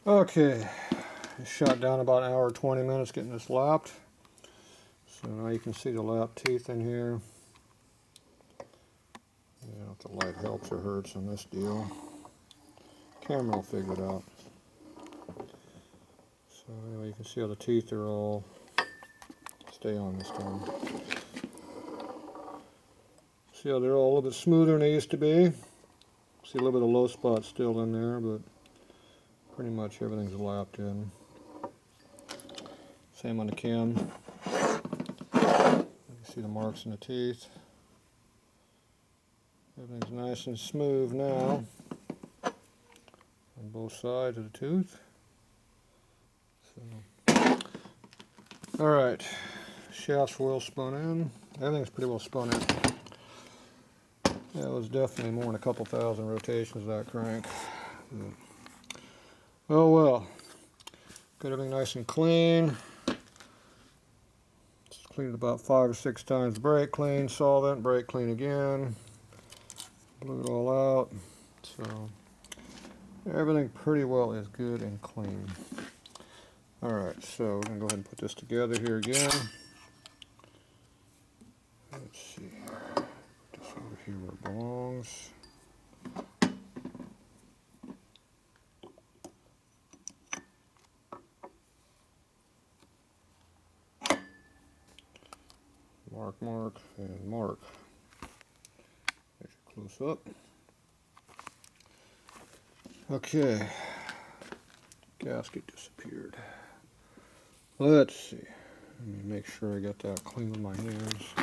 Okay, I shot down about an hour 20 minutes getting this lapped. So now you can see the lap teeth in here. Yeah, if the light helps or hurts on this deal. Camera will figure it out. So anyway, you can see how the teeth are all stay on this time. See how they're all a little bit smoother than they used to be. See a little bit of low spot still in there, but pretty much everything's lapped in. Same on the cam. You can see the marks in the teeth. Everything's nice and smooth now on both sides of the tooth. So, alright, shafts were well spun in. Everything's pretty well spun in. Yeah, it was definitely more than a couple thousand rotations of that crank. Oh well. Got everything nice and clean. Just cleaned it about 5 or 6 times. Brake clean, solvent, brake clean again. Blew it all out. So everything pretty well is good and clean. Alright, so we're going to go ahead and put this together here again. Let's see. Put this over here where it belongs. Mark, mark, and mark. Measure close up. Okay. Gasket disappeared. Let's see. Let me make sure I got that clean with my hands.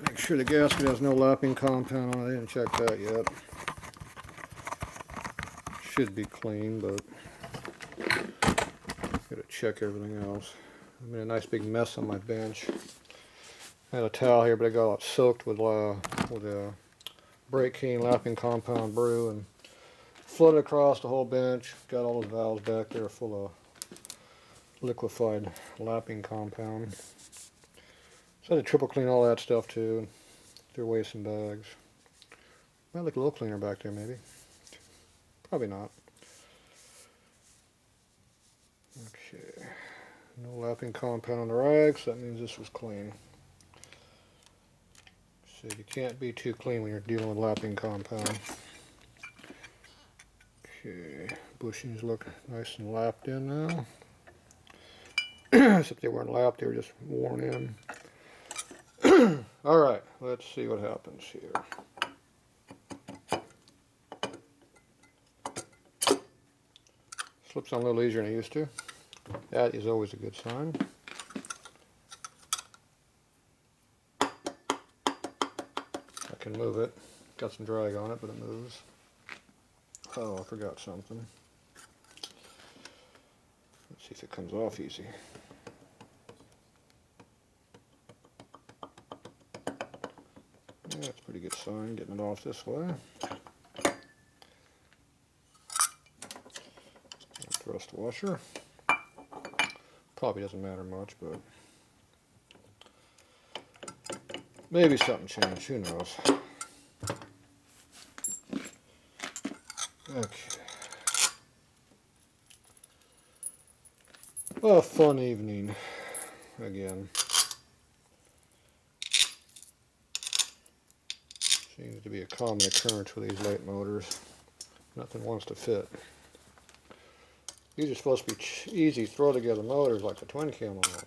Make sure the gasket has no lapping compound on it. I didn't check that yet. Should be clean, but gotta check everything else. I made a nice big mess on my bench. I had a towel here, but I got it soaked with brake clean lapping compound brew and flooded across the whole bench. Got all those valves back there full of liquefied lapping compound. So I had to triple clean all that stuff too and threw away some bags. Might look a little cleaner back there maybe. Probably not. Okay. No lapping compound on the rags, so that means this was clean. So you can't be too clean when you're dealing with lapping compound. Okay, bushings look nice and lapped in now. Except they weren't lapped, they were just worn in. Alright, let's see what happens here. Slips on a little easier than it used to. That is always a good sign. I can move it. Got some drag on it, but it moves. Oh, I forgot something. Let's see if it comes off easy. Yeah, that's a pretty good sign, getting it off this way. Thrust washer. Probably doesn't matter much, but maybe something changed, who knows. Okay. Well, a fun evening again. Seems to be a common occurrence with these late motors. Nothing wants to fit. These are supposed to be easy throw together motors like the twin cam almost.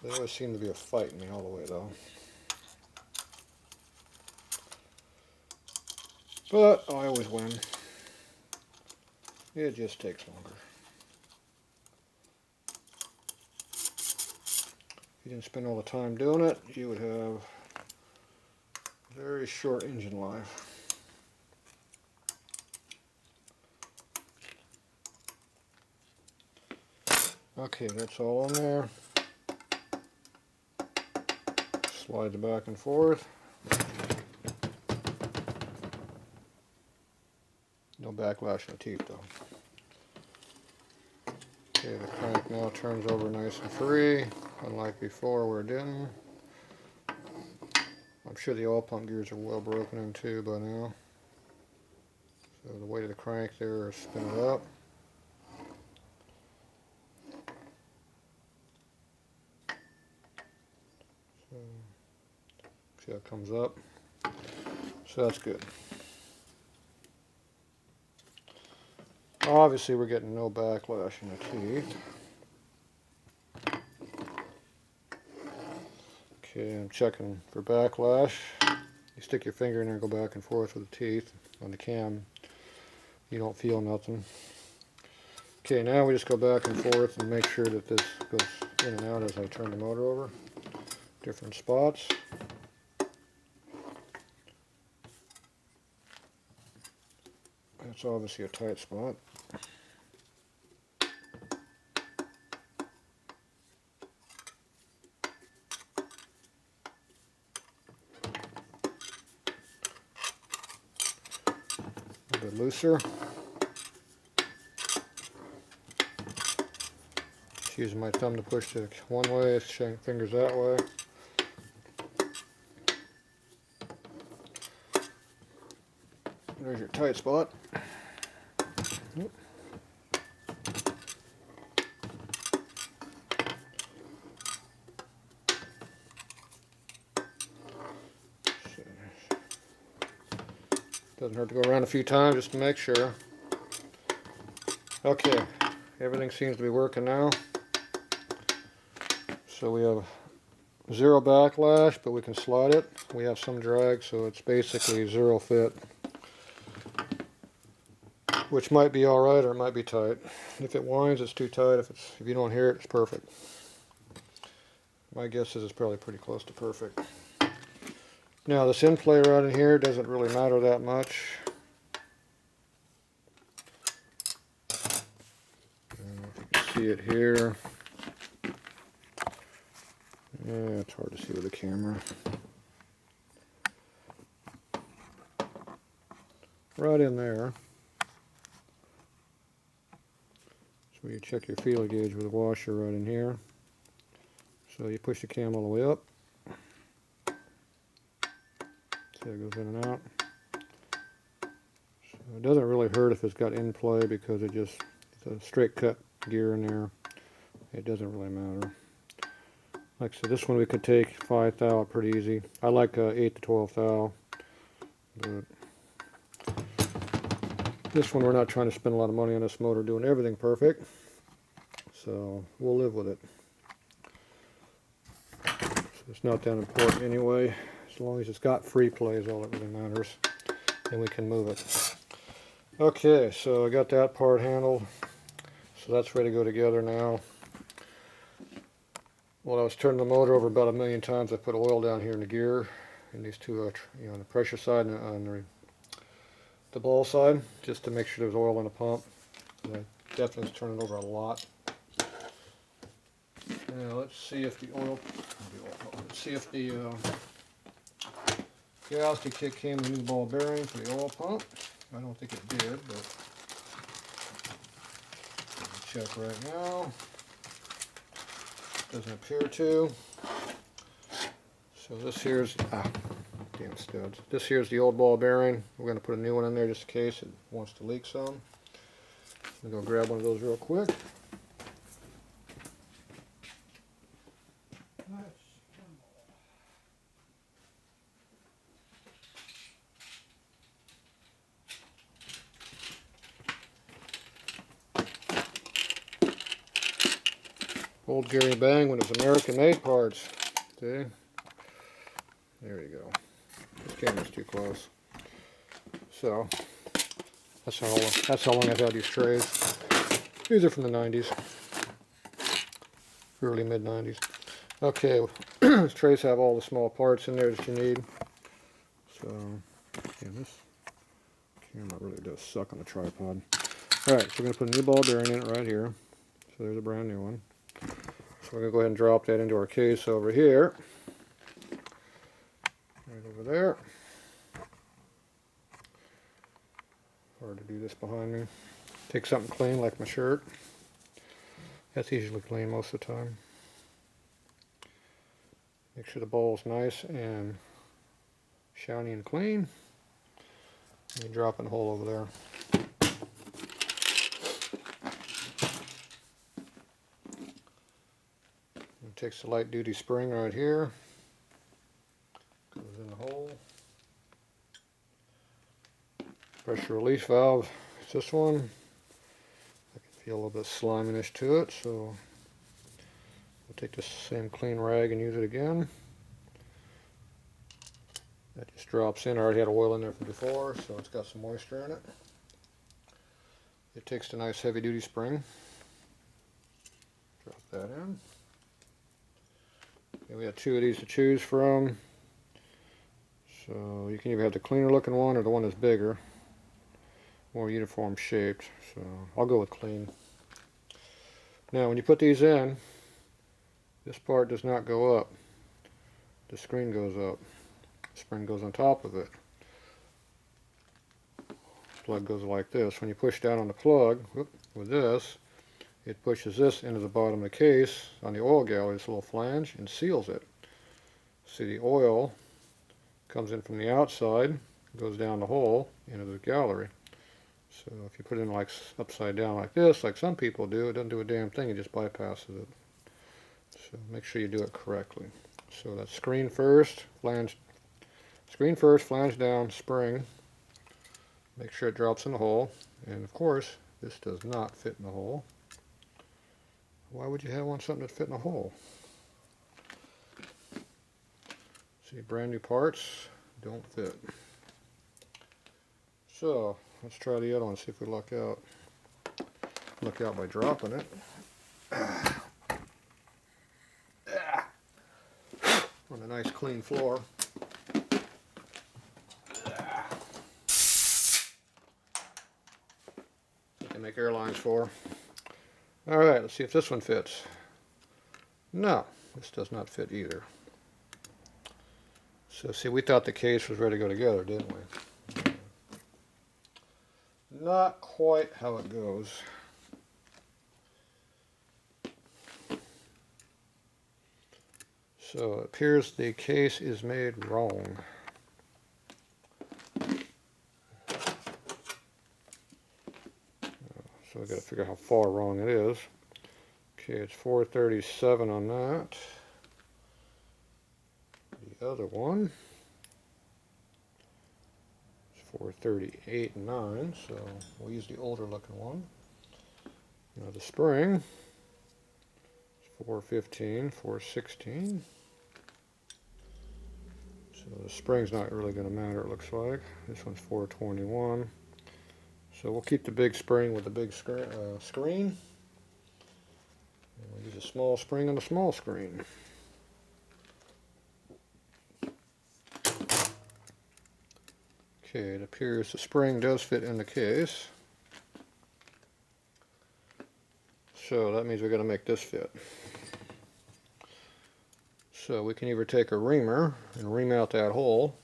They always seem to be a fight me all the way though. But I always win. It just takes longer. If you didn't spend all the time doing it, you would have very short engine life. Okay, that's all on there. Slides back and forth. No backlash in the teeth though. Okay, the crank now turns over nice and free, unlike before where it didn't. I'm sure the oil pump gears are well broken in too by now. So the weight of the crank there is spin it up. So, see how it comes up. So that's good. Obviously we're getting no backlash in the teeth. Okay, I'm checking for backlash. You stick your finger in there and go back and forth with the teeth. On the cam, you don't feel nothing. Okay, now we just go back and forth and make sure that this goes in and out as I turn the motor over. Different spots. That's obviously a tight spot. A bit looser. Just using my thumb to push it one way, fingers that way. There's your tight spot. Doesn't hurt to go around a few times just to make sure. Okay, everything seems to be working now. So we have zero backlash, but we can slide it. We have some drag, so it's basically zero fit, which might be alright or it might be tight. If it whines, it's too tight. If you don't hear it, it's perfect. My guess is it's probably pretty close to perfect. Now this in play right in here doesn't really matter that much. If you can see it here. Yeah, it's hard to see with the camera. Right in there. So you check your feeler gauge with a washer right in here. So you push the cam all the way up. So it goes in and out. So it doesn't really hurt if it's got in play because it's a straight cut gear in there. It doesn't really matter. Like I said, this one we could take 5 thou pretty easy. I like 8 to 12 thou. But this one we're not trying to spend a lot of money on this motor doing everything perfect. So we'll live with it. So it's not that important anyway. As long as it's got free play is all that really matters. Then we can move it. Okay, so I got that part handled. So that's ready to go together now. Well, I was turning the motor over about 1,000,000 times. I put oil down here in the gear, in these two, on the pressure side and on the ball side, just to make sure there's oil in the pump. And I definitely was turning over a lot. Now let's see if the oil, let's see if the gasket kit came with a new ball bearing for the oil pump. I don't think it did, but check right now. Doesn't appear to. So this here's, damn studs. This here's the old ball bearing. We're going to put a new one in there just in case it wants to leak some. I'm going to go grab one of those real quick. Old Gary Bang with his American made parts. See? There you go. This camera's too close. So that's how long I've had these trays. These are from the 90s. Early mid 90s. Okay, these trays have all the small parts in there that you need. So yeah, this camera really does suck on the tripod. Alright, so we're going to put a new ball bearing in it right here. So there's a brand new one. So we're going to go ahead and drop that into our case over here. Right over there. Hard to do this behind me. Take something clean like my shirt. That's usually clean most of the time. Make sure the ball's nice and shiny and clean. And you drop in a hole over there. takes the light duty spring right here, goes in the hole. Pressure release valve is this one. I can feel a little bit sliminess to it, so we'll take this same clean rag and use it again. That just drops in. I already had oil in there from before, so it's got some moisture in it. It takes the nice heavy duty spring. Drop that in. Okay, we have two of these to choose from. So you can either have the cleaner looking one or the one that's bigger, more uniform shaped. So I'll go with clean. Now when you put these in, this part does not go up. The screen goes up. The spring goes on top of it. Plug goes like this. When you push down on the plug with this, it pushes this into the bottom of the case on the oil gallery, this little flange, and seals it. See, the oil comes in from the outside, goes down the hole into the gallery. So if you put it in like upside down like this, like some people do, it doesn't do a damn thing, it just bypasses it. So make sure you do it correctly. So that's screen first, flange down, spring. Make sure it drops in the hole, and of course this does not fit in the hole. Why would you want something that fit in a hole? See, brand new parts don't fit. So let's try the other one, see if we luck out. Luck out by dropping it. On a nice clean floor. They make airlines for. Alright, let's see if this one fits. No, this does not fit either. So see, we thought the case was ready to go together, didn't we? Not quite how it goes. So it appears the case is made wrong. So we've got to figure out how far wrong it is. Okay, it's 437 on that. The other one is 438.9, so we'll use the older looking one. Now the spring is 415, 416. So the spring's not really going to matter, it looks like. This one's 421. So we'll keep the big spring with the big screen. And we'll use a small spring on the small screen. Okay, it appears the spring does fit in the case. So that means we've got to make this fit. So we can either take a reamer and ream out that hole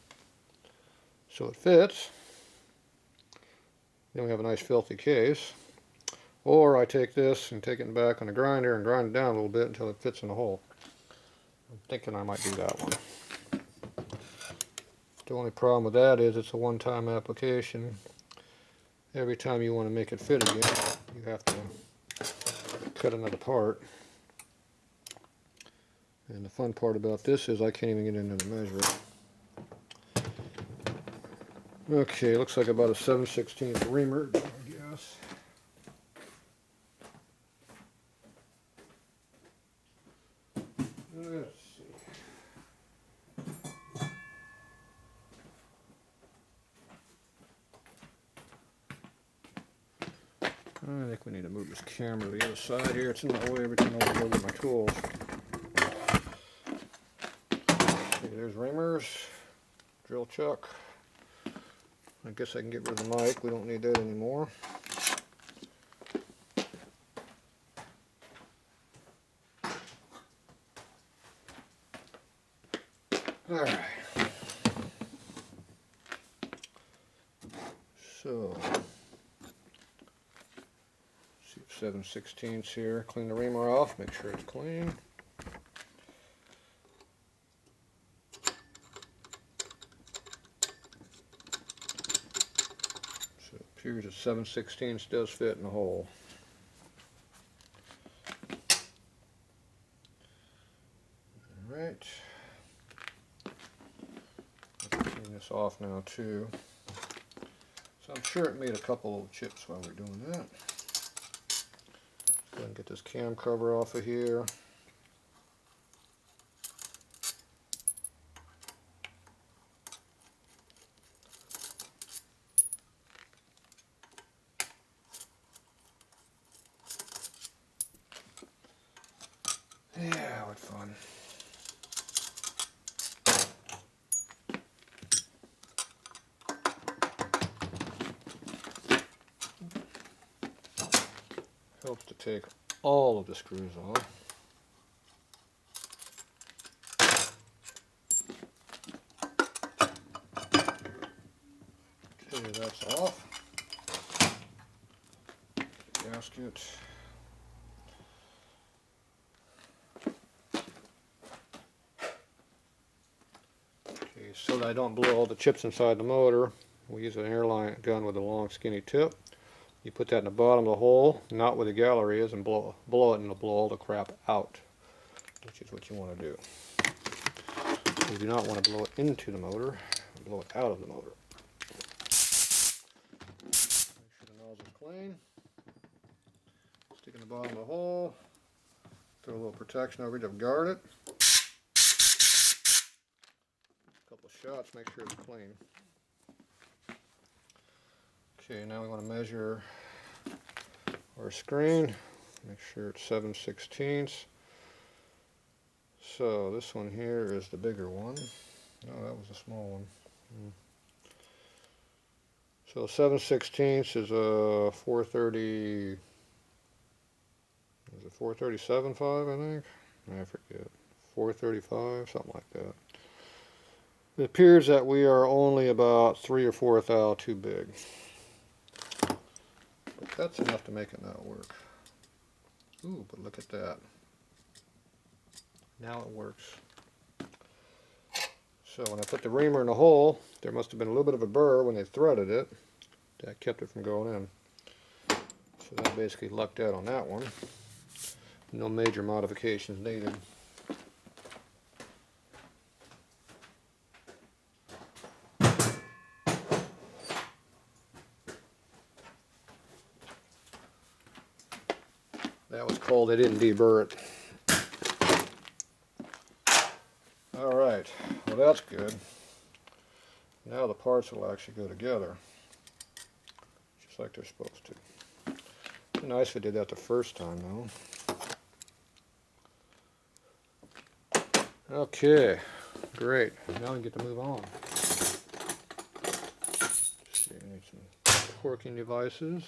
so it fits. Then we have a nice filthy case. Or I take this and take it back on the grinder and grind it down a little bit until it fits in the hole. I'm thinking I might do that one. The only problem with that is it's a one-time application. Every time you want to make it fit again, you have to cut another part. And the fun part about this is I can't even get into the measure. Okay, looks like about a 7/16 reamer, I guess. Let's see. I think we need to move this camera to the other side here. It's in my way every time I go with my tools. Okay, there's reamers, drill chuck. I guess I can get rid of the mic. We don't need that anymore. Alright. So, see if 7/16 here. Clean the reamer off, make sure it's clean. So it appears that 7/16 does fit in the hole. Alright. Clean this off now too. So I'm sure it made a couple little chips while we're doing that. Go ahead and get this cam cover off of here. Yeah, what fun. Helps to take all of the screws off. Okay, that's off. Gasket. Okay, so that I don't blow all the chips inside the motor, we use an airline gun with a long skinny tip. You put that in the bottom of the hole, not where the gallery is, and blow it, and it'll blow all the crap out, which is what you want to do. You do not want to blow it into the motor, blow it out of the motor. Make sure the nozzle's clean. Stick in the bottom of the hole. Throw a little protection over it to guard it. A couple of shots, make sure it's clean. Okay, now we want to measure our screen. Make sure it's 7/16. So this one here is the bigger one. No, that was a small one. So 7/16 is a 430. Is it 437.5? I think. I forget. 435, something like that. It appears that we are only about 3 or 4 thou too big. But that's enough to make it not work. Ooh, but look at that. Now it works. So when I put the reamer in the hole, there must have been a little bit of a burr when they threaded it. That kept it from going in. So that basically lucked out on that one. No major modifications needed. That was cold, they didn't deburr it. Alright, well that's good. Now the parts will actually go together, just like they're supposed to. It'd be nice if I did that the first time though. Okay, great. Now we get to move on. Let's see, I need some torquing devices.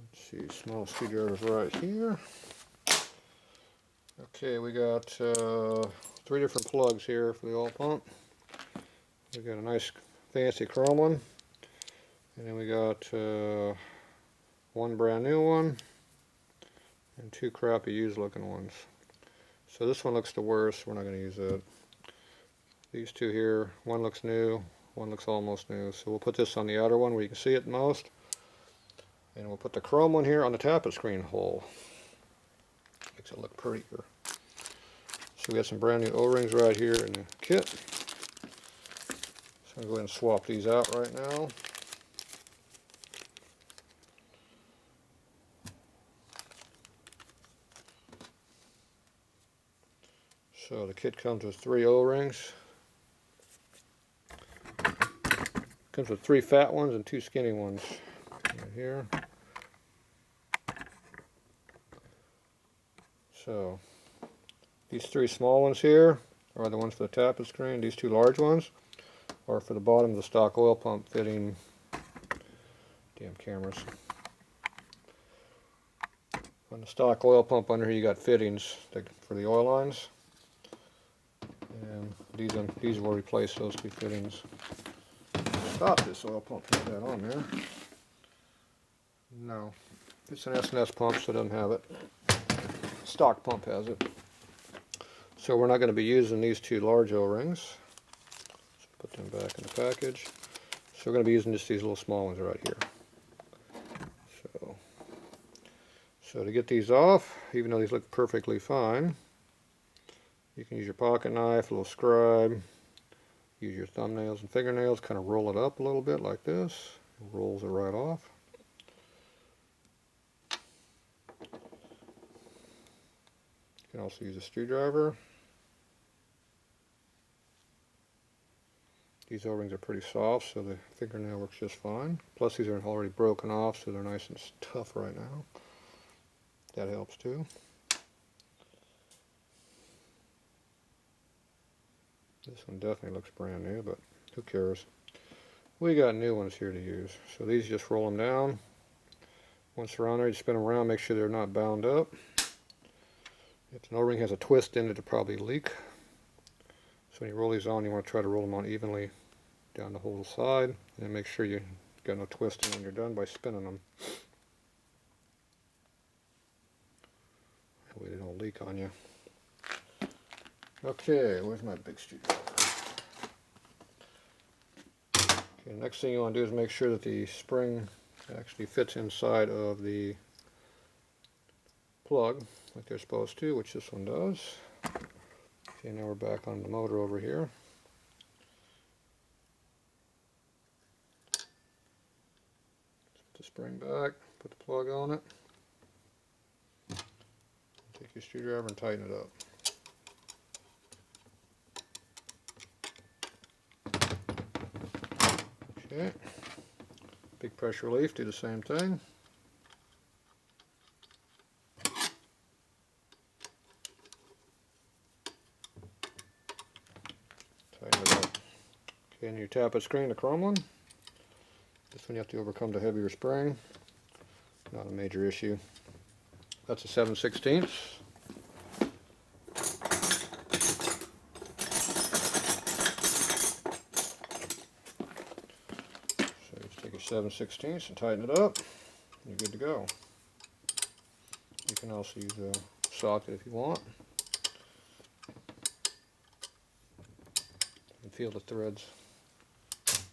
Let's see, small screwdrivers right here. Okay, we got 3 different plugs here for the oil pump. We got a nice fancy chrome one, and then we got one brand new one, and 2 crappy used looking ones. So this one looks the worst, we're not going to use that. These 2 here, one looks new, one looks almost new. So we'll put this on the outer one where you can see it most. And we'll put the chrome one here on the tappet screen hole. Makes it look prettier. So we got some brand new O-rings right here in the kit. So I'm going to go ahead and swap these out right now. So the kit comes with 3 O-rings. Comes with 3 fat ones and 2 skinny ones right here. So these 3 small ones here are the ones for the tappet screen. These 2 large ones are for the bottom of the stock oil pump fitting. Damn cameras. On the stock oil pump under here you got fittings for the oil lines. And these will replace those 2 fittings. Stop this oil pump, put that on there. No. It's an S&S pump, so it doesn't have it. Stock pump has it. So we're not going to be using these 2 large O-rings. Put them back in the package. So we're going to be using just these little small ones right here. So So to get these off, even though these look perfectly fine, you can use your pocket knife, a little scribe, use your thumbnails and fingernails, kind of roll it up a little bit like this. It rolls it right off. You can also use a screwdriver. These O-rings are pretty soft, so the fingernail works just fine. Plus these are already broken off, so they're nice and tough right now. That helps too. This one definitely looks brand new, but who cares? We got new ones here to use. So these, just roll them down. Once they're on there, you spin them around, make sure they're not bound up. If an O-ring has a twist in it, it'll probably leak. So when you roll these on, you want to try to roll them on evenly down the whole side, and then make sure you got no twisting when you're done by spinning them. That way they don't leak on you. Okay, where's my big screwdriver? Okay, next thing you want to do is make sure that the spring actually fits inside of the plug like they're supposed to, which this one does. Okay, now we're back on the motor over here. Put the spring back, put the plug on it. Take your screwdriver and tighten it up. Okay, big pressure relief, do the same thing. Tighten it up. Okay, and your tappet screen, the chrome one. This one you have to overcome the heavier spring. Not a major issue. That's a 7/16. So just take your 7/16 and tighten it up. You're good to go. You can also use a socket if you want. You can feel the threads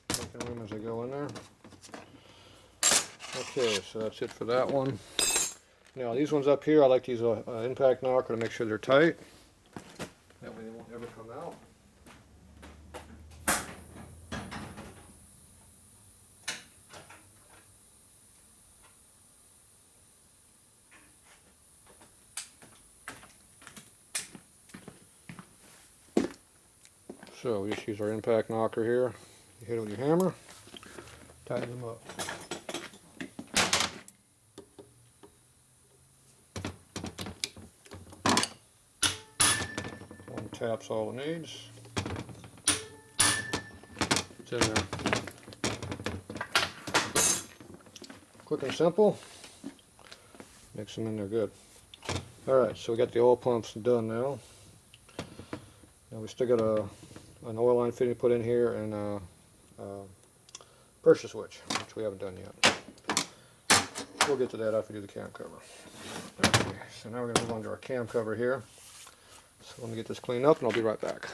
making room as they go in there. Okay, so that's it for that one. Now these ones up here, I like to use an impact knocker to make sure they're tight. That way they won't ever come out. So we just use our impact knocker here. You hit it with your hammer, tighten them up. One tap's all it needs. It's in there. Quick and simple. Mix them in there good. Alright, so we got the oil pumps done now. Now we still got an oil line fitting to put in here and a pressure switch, which we haven't done yet. We'll get to that after we do the cam cover. Okay, so now we're going to move on to our cam cover here. So let me get this cleaned up and I'll be right back.